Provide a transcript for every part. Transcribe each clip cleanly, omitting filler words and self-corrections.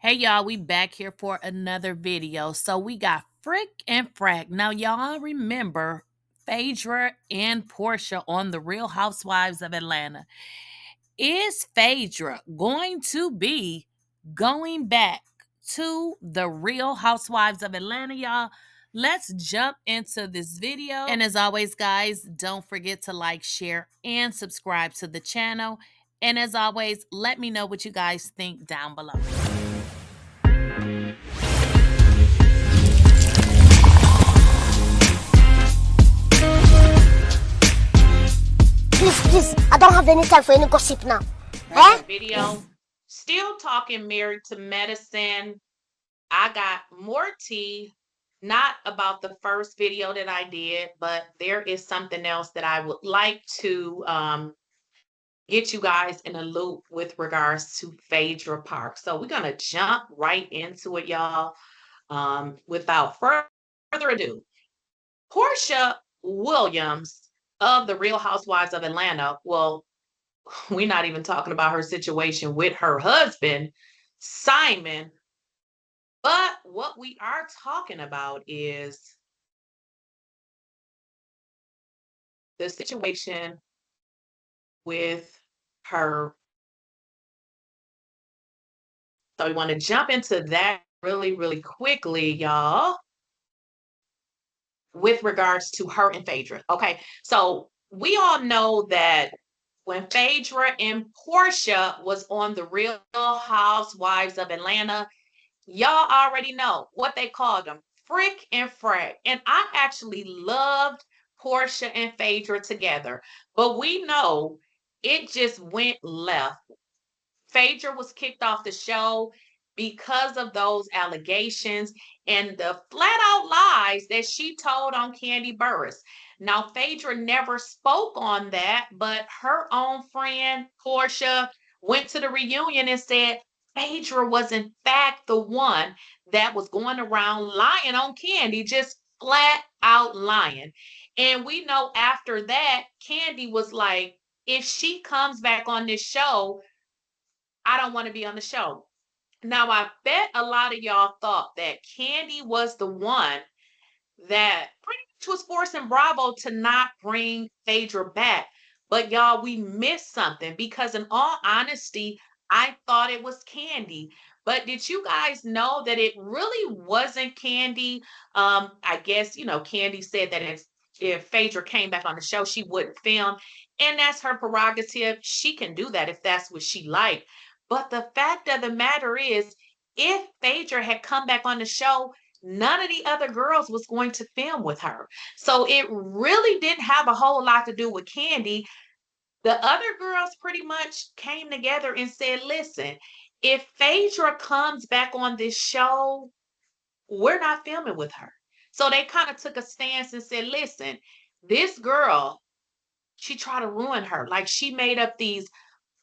Hey y'all, we back here for another video. So we got Frick and Frack. Now y'all remember Phaedra and Porsha on the Real Housewives of Atlanta. Is Phaedra going to be going back to the Real Housewives of Atlanta, y'all? Let's jump into this video. And as always, guys, don't forget to like, share, and subscribe to the channel. And as always, let me know what you guys think down below. Please, I don't have any time for any gossip now. Video. Still talking married to medicine. I got more tea, not about the first video that I did, but there is something else that I would like to get you guys in a loop with regards to Phaedra Parks. So we're gonna jump right into it, y'all. Without further ado, Porsha Williams of the Real Housewives of Atlanta. Well, we're not even talking about her situation with her husband, Simon. But what we are talking about is the situation with her. So we want to jump into that really, really quickly, y'all, with regards to her and Phaedra. Okay, so we all know that when Phaedra and Porsha was on the Real Housewives of Atlanta, y'all already know what they called them, Frick and Frack. And I actually loved Porsha and Phaedra together, but we know it just went left. Phaedra was kicked off the show because of those allegations and the flat out lies that she told on Kandi Burruss. Now, Phaedra never spoke on that, but her own friend, Porsha, went to the reunion and said Phaedra was, in fact, the one that was going around lying on Kandi, just flat out lying. And we know after that, Kandi was like, if she comes back on this show, I don't want to be on the show. Now, I bet a lot of y'all thought that Kandi was the one that pretty much was forcing Bravo to not bring Phaedra back. But y'all, we missed something because, in all honesty, I thought it was Kandi. But did you guys know that it really wasn't Kandi? I guess, Kandi said that if Phaedra came back on the show, she wouldn't film. And that's her prerogative. She can do that if that's what she liked. But the fact of the matter is, if Phaedra had come back on the show, none of the other girls was going to film with her. So it really didn't have a whole lot to do with Kandi. The other girls pretty much came together and said, listen, if Phaedra comes back on this show, we're not filming with her. So they kind of took a stance and said, listen, this girl, she tried to ruin her. Like, she made up these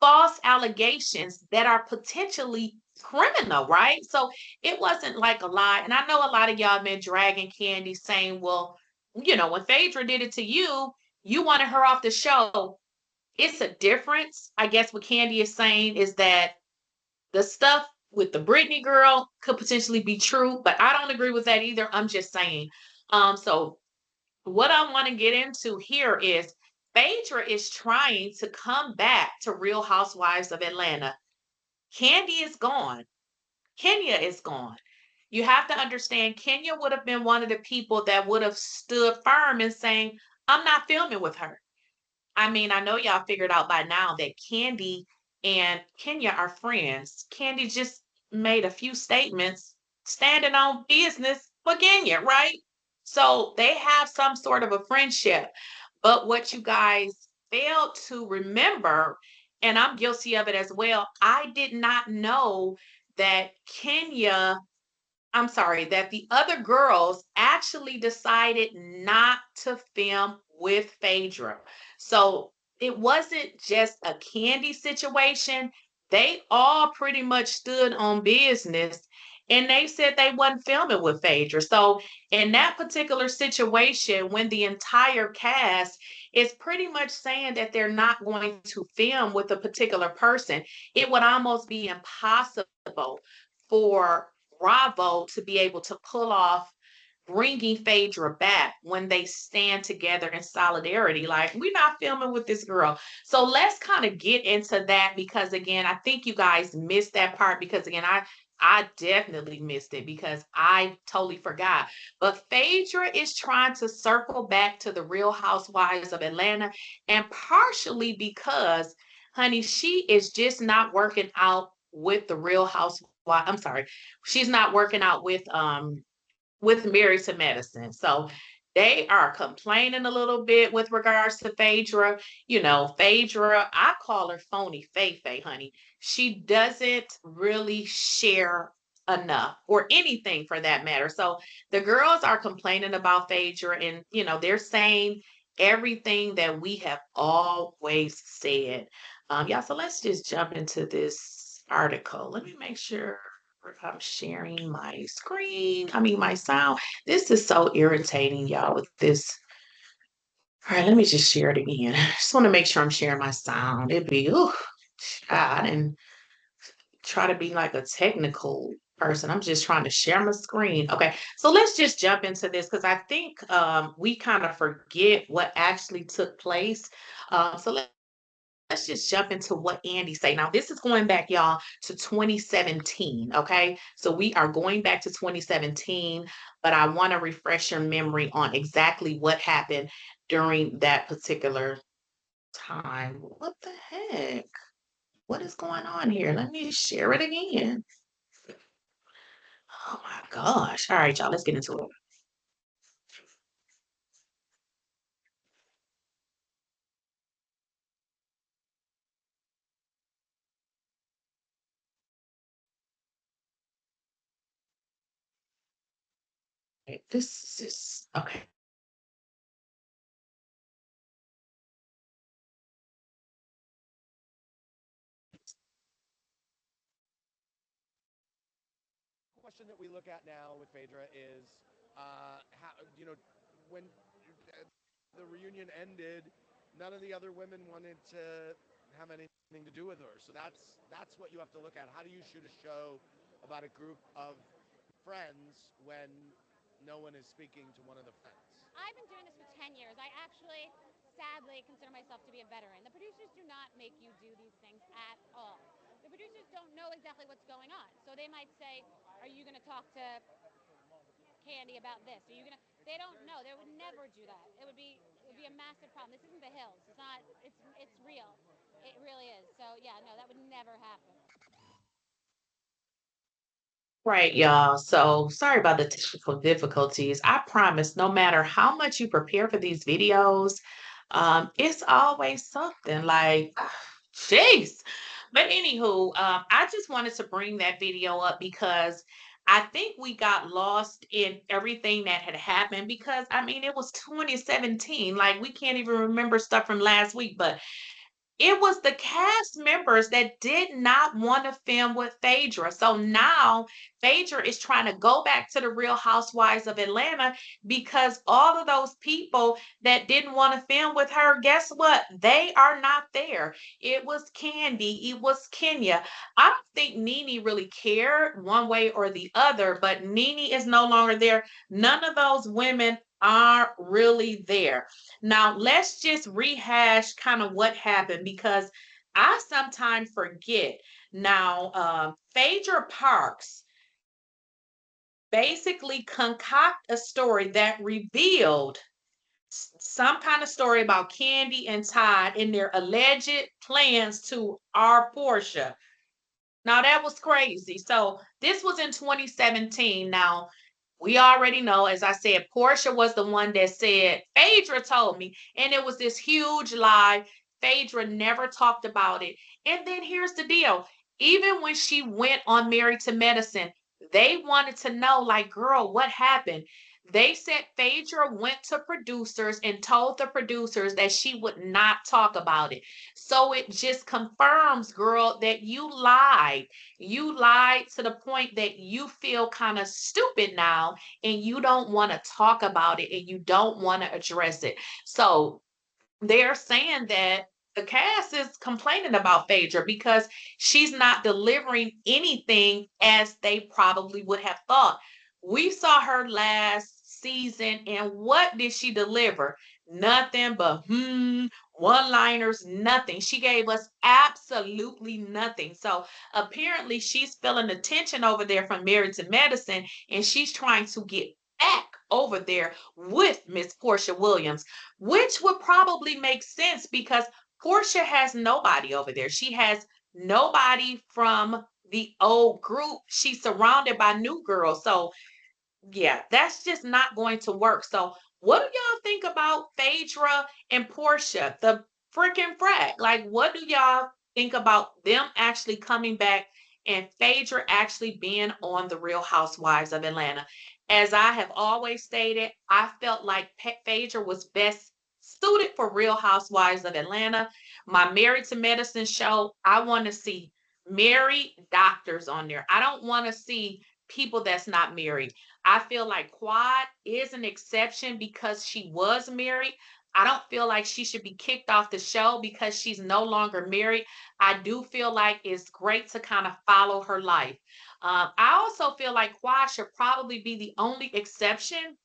false allegations that are potentially criminal, right? So it wasn't like a lie. And I know a lot of y'all been dragging Kandi saying, well, when Phaedra did it to you, you wanted her off the show. It's a difference. I guess what Kandi is saying is that the stuff with the Britney girl could potentially be true, but I don't agree with that either. I'm just saying. So what I want to get into here is Phaedra is trying to come back to Real Housewives of Atlanta. Kandi is gone. Kenya is gone. You have to understand, Kenya would have been one of the people that would have stood firm and saying, I'm not filming with her. I mean, I know y'all figured out by now that Kandi and Kenya are friends. Kandi just made a few statements standing on business for Kenya, right? So they have some sort of a friendship. But what you guys failed to remember, and I'm guilty of it as well, I did not know that that the other girls actually decided not to film with Phaedra. So it wasn't just a Kandi situation. They all pretty much stood on business and they said they wasn't filming with Phaedra. So in that particular situation, when the entire cast is pretty much saying that they're not going to film with a particular person, it would almost be impossible for Bravo to be able to pull off bringing Phaedra back when they stand together in solidarity. Like, we're not filming with this girl. So let's kind of get into that, because again, I think you guys missed that part, because again, I definitely missed it because I totally forgot. But Phaedra is trying to circle back to the Real Housewives of Atlanta, and partially because, honey, she is just not working out with the Real Housewives. I'm sorry, she's not working out with Married to Medicine. So they are complaining a little bit with regards to Phaedra. You know, Phaedra, I call her phony Faye Faye, honey. She doesn't really share enough, or anything for that matter. So the girls are complaining about Phaedra, and they're saying everything that we have always said. Yeah, so let's just jump into this article. Let me make sure I'm sharing my screen. I mean, my sound. This is so irritating, y'all, with this. All right, let me just share it again. I just want to make sure I'm sharing my sound. It'd be, ooh, I didn't try to be like a technical person. I'm just trying to share my screen. Okay, so let's just jump into this, because I think we kind of forget what actually took place. So let's just jump into what Andy say. Now, this is going back, y'all, to 2017. Okay, so we are going back to 2017, but I want to refresh your memory on exactly what happened during that particular time. What the heck? What is going on here? Let me share it again. Oh my gosh. All right, y'all, let's get into it. Okay, this is okay. Question that we look at now with Phaedra is, how, when the reunion ended, none of the other women wanted to have anything to do with her. So that's what you have to look at. How do you shoot a show about a group of friends when no one is speaking to one of the friends? I've been doing this for 10 years. I actually, sadly, consider myself to be a veteran. The producers do not make you do these things at all. The producers don't know exactly what's going on. So they might say, are you going to talk to Kandi about this? Are you going to... They don't know. They would never do that. It would be a massive problem. This isn't the hills. It's not, it's real. It really is. So yeah, no, that would never happen. Right, y'all. So sorry about the technical difficulties. I promise, no matter how much you prepare for these videos, it's always something like, jeez. But anywho, I just wanted to bring that video up because I think we got lost in everything that had happened, because I mean, it was 2017. Like, we can't even remember stuff from last week, but it was the cast members that did not want to film with Phaedra. So now Phaedra is trying to go back to the Real Housewives of Atlanta, because all of those people that didn't want to film with her, guess what? They are not there. It was Kandi, it was Kenya. I don't think Nene really cared one way or the other, but Nene is no longer there. None of those women are really there. Now, let's just rehash kind of what happened, because I sometimes forget. Now, Phaedra Parks basically concoct a story that revealed some kind of story about Kandi and Todd and their alleged plans to our Porsha. Now, that was crazy. So this was in 2017. Now, we already know, as I said, Porsha was the one that said, Phaedra told me, and it was this huge lie. Phaedra never talked about it. And then here's the deal. Even when she went on Married to Medicine, they wanted to know, like, girl, what happened? They said Phaedra went to producers and told the producers that she would not talk about it. So it just confirms, girl, that you lied. You lied to the point that you feel kind of stupid now, and you don't want to talk about it, and you don't want to address it. So they're saying that the cast is complaining about Phaedra because she's not delivering anything as they probably would have thought. We saw her last season, and what did she deliver? Nothing but one-liners, nothing. She gave us absolutely nothing. So apparently she's feeling the tension over there from Married to Medicine, and she's trying to get back over there with Miss Porsha Williams, which would probably make sense because Porsha has nobody over there. She has nobody from the old group. She's surrounded by new girls. So yeah, that's just not going to work. So what do y'all think about Phaedra and Porsha, the freaking Frack? Like, what do y'all think about them actually coming back and Phaedra actually being on the Real Housewives of Atlanta? As I have always stated, I felt like Phaedra was best suited for Real Housewives of Atlanta. My Married to Medicine show, I want to see married doctors on there. I don't want to see people that's not married. I feel like Quad is an exception because she was married. I don't feel like she should be kicked off the show because she's no longer married. I do feel like it's great to kind of follow her life. I also feel like Quad should probably be the only exception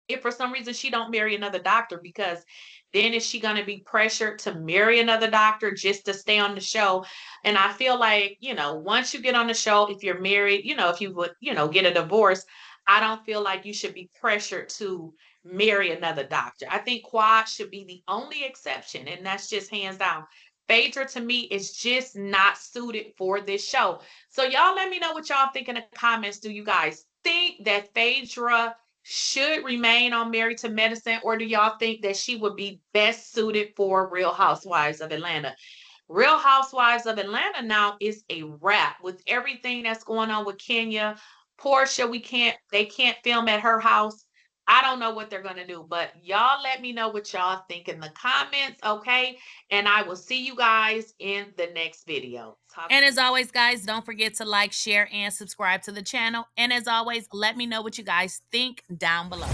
if for some reason she don't marry another doctor, because then is she going to be pressured to marry another doctor just to stay on the show? And I feel like, once you get on the show, if you're married, if you would, get a divorce, I don't feel like you should be pressured to marry another doctor. I think Quad should be the only exception, and that's just hands down. Phaedra to me is just not suited for this show. So y'all let me know what y'all think in the comments. Do you guys think that Phaedra should remain on Married to Medicine, or do y'all think that she would be best suited for Real Housewives of Atlanta? Real Housewives of Atlanta now is a wrap with everything that's going on with Kenya. Porsha, they can't film at her house. I don't know what they're going to do, but y'all let me know what y'all think in the comments, okay? And I will see you guys in the next video. And as always, guys, don't forget to like, share, and subscribe to the channel. And as always, let me know what you guys think down below.